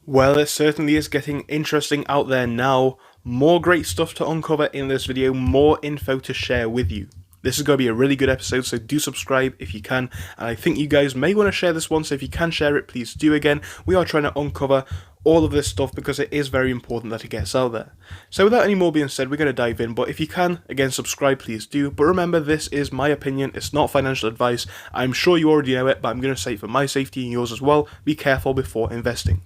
Well, it certainly is getting interesting out there now. More great stuff to uncover in this video, more info to share with you. This is going to be a really good episode, so do subscribe if you can. And I think you guys may want to share this one, so if you can share it, please do again. We are trying to uncover all of this stuff because it is very important that it gets out there. So without any more being said, we're going to dive in, but if you can, again, subscribe, please do. But remember, this is my opinion, it's not financial advice. I'm sure you already know it, but I'm going to say it for my safety and yours as well. Be careful before investing.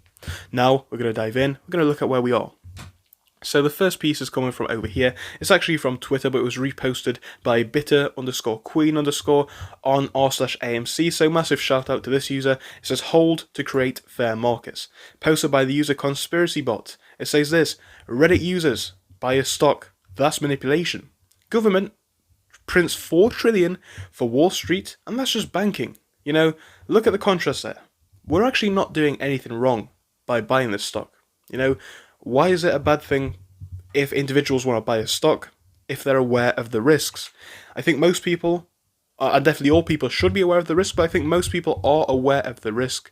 Now, we're going to dive in, we're going to look at where we are. So the first piece is coming from over here. It's actually from Twitter, but it was reposted by bitter_queen_ on r/AMC. So massive shout out to this user. It says, hold to create fair markets. Posted by the user ConspiracyBot. It says this: Reddit users, buy a stock. That's manipulation. Government prints 4 trillion for Wall Street, and that's just banking. You know, look at the contrast there. We're actually not doing anything wrong by buying this stock. You know, why is it a bad thing if individuals want to buy a stock if they're aware of the risks? I think most people, and definitely all people, should be aware of the risk, but I think most people are aware of the risk.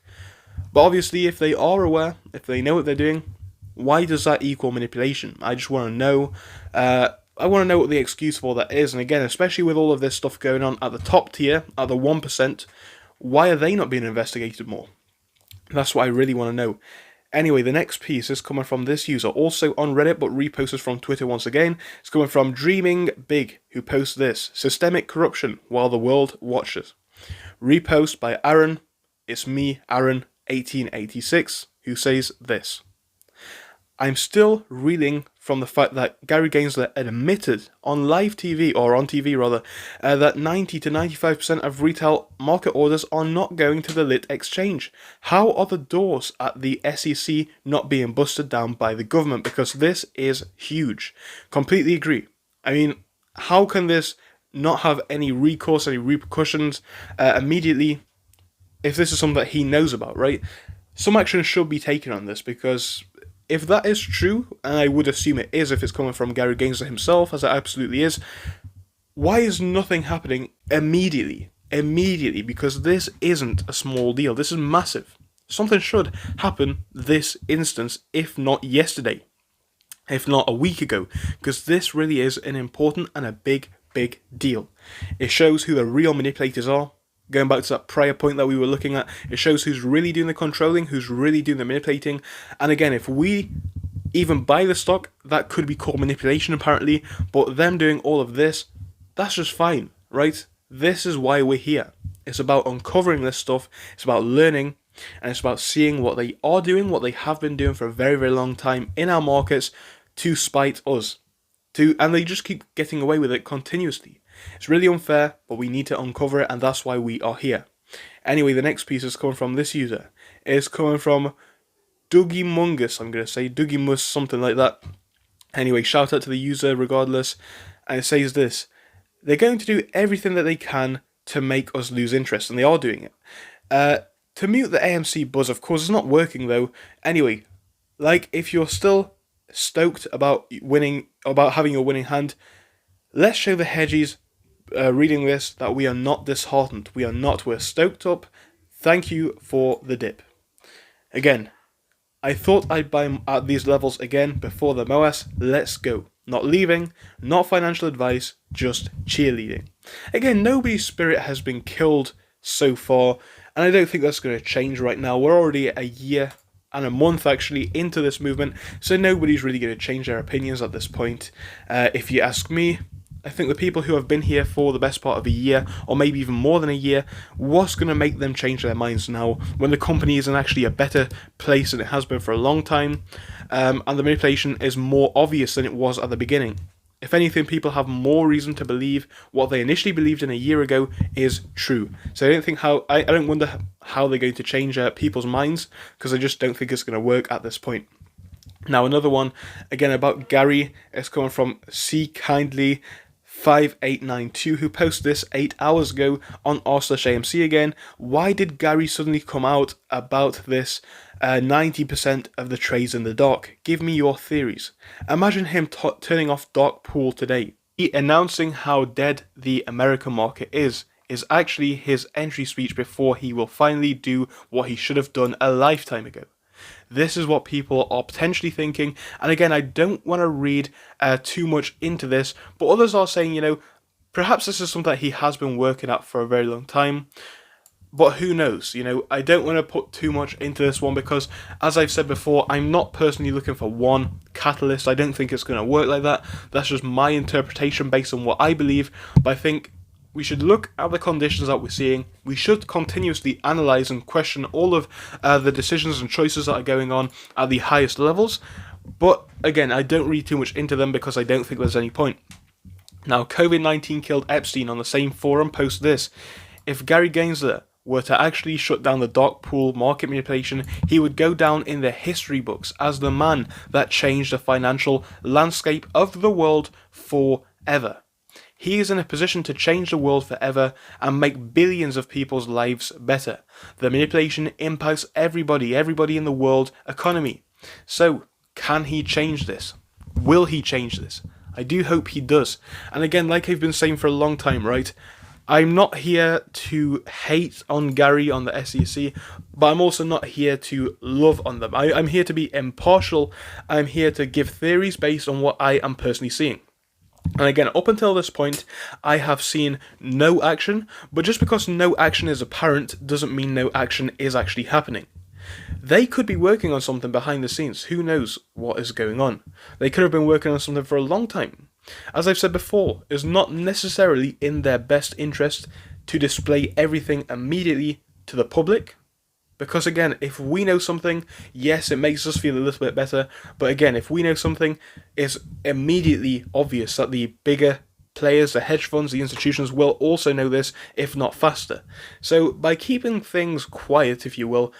But obviously, if they are aware, if they know what they're doing, why does that equal manipulation? I just want to know. I want to know what the excuse for that is. And again, especially with all of this stuff going on at the top tier, at the 1%, why are they not being investigated more? That's what I really want to know. Anyway, the next piece is coming from this user, also on Reddit, but reposted from Twitter once again. It's coming from Dreaming Big, who posts this: systemic corruption while the world watches. Repost by Aaron, it's me, Aaron, 1886, who says this: I'm still reeling from the fact that Gary Gensler admitted on live TV, or on TV rather, that 90 to 95% of retail market orders are not going to the lit exchange. How are the doors at the SEC not being busted down by the government? Because this is huge. Completely agree. I mean, how can this not have any recourse, any repercussions immediately if this is something that he knows about, right? Some action should be taken on this, because if that is true, and I would assume it is if it's coming from Gary Gensler himself, as it absolutely is, why is nothing happening immediately? Immediately, because this isn't a small deal. This is massive. Something should happen this instance, if not yesterday, if not a week ago, because this really is an important and a big, big deal. It shows who the real manipulators are. Going back to that prior point that we were looking at, it shows who's really doing the controlling, who's really doing the manipulating. And again, if we even buy the stock, that could be called manipulation apparently, but them doing all of this, that's just fine, right? This is why we're here. It's about uncovering this stuff, it's about learning, and it's about seeing what they are doing, what they have been doing for a very, very long time in our markets to spite us. And they just keep getting away with it continuously. It's really unfair, but we need to uncover it, and that's why we are here. Anyway, the next piece is coming from this user. It's coming from Dougie Mungus, I'm going to say. Dougie Mus, something like that. Anyway, shout out to the user regardless. And it says this: they're going to do everything that they can to make us lose interest, and they are doing it. To mute the AMC buzz, of course, is not working though. Anyway, like, if you're still stoked about winning, about having a winning hand, let's show the hedgies reading this that we are not disheartened. We are not. We're stoked up. Thank you for the dip. Again, I thought I'd buy at these levels again before the Moass. Let's go. Not leaving, not financial advice, just cheerleading. Again, nobody's spirit has been killed so far, and I don't think that's going to change right now. We're already a year and a month actually into this movement, so nobody's really going to change their opinions at this point. If you ask me, I think the people who have been here for the best part of a year, or maybe even more than a year, what's going to make them change their minds now when the company is in actually a better place than it has been for a long time, and the manipulation is more obvious than it was at the beginning? If anything, people have more reason to believe what they initially believed in a year ago is true. So I don't wonder how they're going to change people's minds, because I just don't think it's going to work at this point. Now, another one, again about Gary, is coming from C Kindly 5892, who posted this 8 hours ago on r/AMC again. Why did Gary suddenly come out about this 90% of the trades in the dark? Give me your theories. Imagine him turning off dark pool today. He announcing how dead the American market is actually his entry speech before he will finally do what he should have done a lifetime ago. this is what people are potentially thinking. And again, I don't want to read too much into this, but others are saying, perhaps this is something that he has been working at for a very long time. But who knows, I don't want to put too much into this one because, as I've said before, I'm not personally looking for one catalyst. I don't think it's going to work like that. That's just my interpretation based on what I believe. But I think we should look at the conditions that we're seeing. We should continuously analyse and question all of the decisions and choices that are going on at the highest levels. But again, I don't read too much into them because I don't think there's any point. Now, COVID-19 killed Epstein on the same forum post this. If Gary Gensler were to actually shut down the dark pool market manipulation, he would go down in the history books as the man that changed the financial landscape of the world forever. He is in a position to change the world forever and make billions of people's lives better. The manipulation impacts everybody in the world economy. So, can he change this? Will he change this? I do hope he does. And again, like I've been saying for a long time, right? I'm not here to hate on Gary on the SEC, but I'm also not here to love on them. I'm here to be impartial. I'm here to give theories based on what I am personally seeing. And again, up until this point, I have seen no action, but just because no action is apparent doesn't mean no action is actually happening. They could be working on something behind the scenes. Who knows what is going on? They could have been working on something for a long time. As I've said before, it's not necessarily in their best interest to display everything immediately to the public. Because again, if we know something, yes, it makes us feel a little bit better. But again, if we know something, it's immediately obvious that the bigger players, the hedge funds, the institutions will also know this, if not faster. So by keeping things quiet, if you will,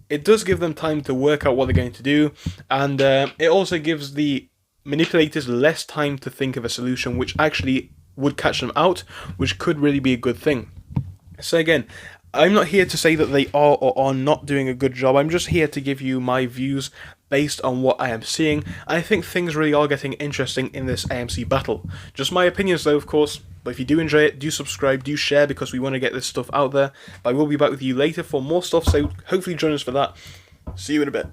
it does give them time to work out what they're going to do. And it also gives the manipulators less time to think of a solution which actually would catch them out, which could really be a good thing. So again, I'm not here to say that they are or are not doing a good job. I'm just here to give you my views based on what I am seeing. And I think things really are getting interesting in this AMC battle. Just my opinions though, of course. But if you do enjoy it, do subscribe, do share, because we want to get this stuff out there. But I will be back with you later for more stuff, so hopefully join us for that. See you in a bit.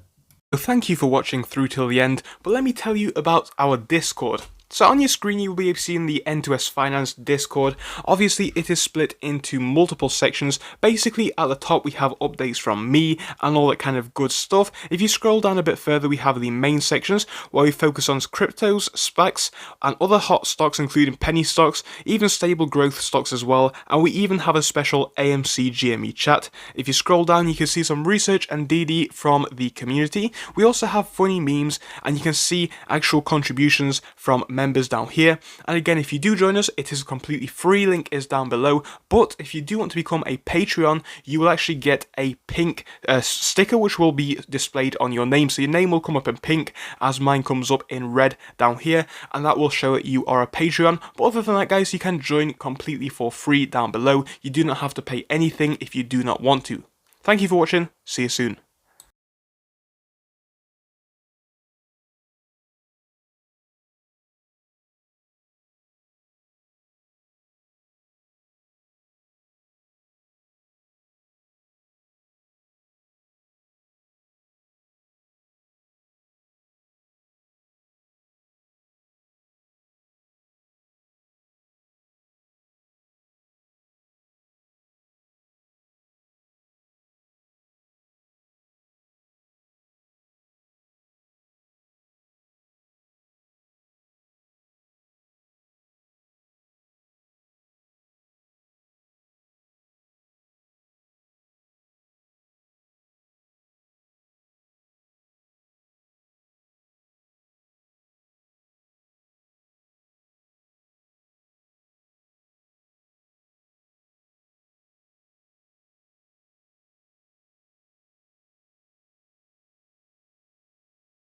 So thank you for watching through till the end, but let me tell you about our Discord. So on your screen you will be seeing the N2S Finance Discord. Obviously it is split into multiple sections. Basically at the top we have updates from me and all that kind of good stuff. If you scroll down a bit further we have the main sections where we focus on cryptos, SPACs and other hot stocks including penny stocks, even stable growth stocks as well, and we even have a special AMC GME chat. If you scroll down you can see some research and DD from the community. We also have funny memes and you can see actual contributions from members down here. And again, if you do join us, it is completely free, link is down below. But if you do want to become a Patreon, you will actually get a pink sticker which will be displayed on your name. So your name will come up in pink as mine comes up in red down here, and that will show that you are a Patreon. But other than that guys, you can join completely for free down below. You do not have to pay anything if you do not want to. Thank you for watching, see you soon.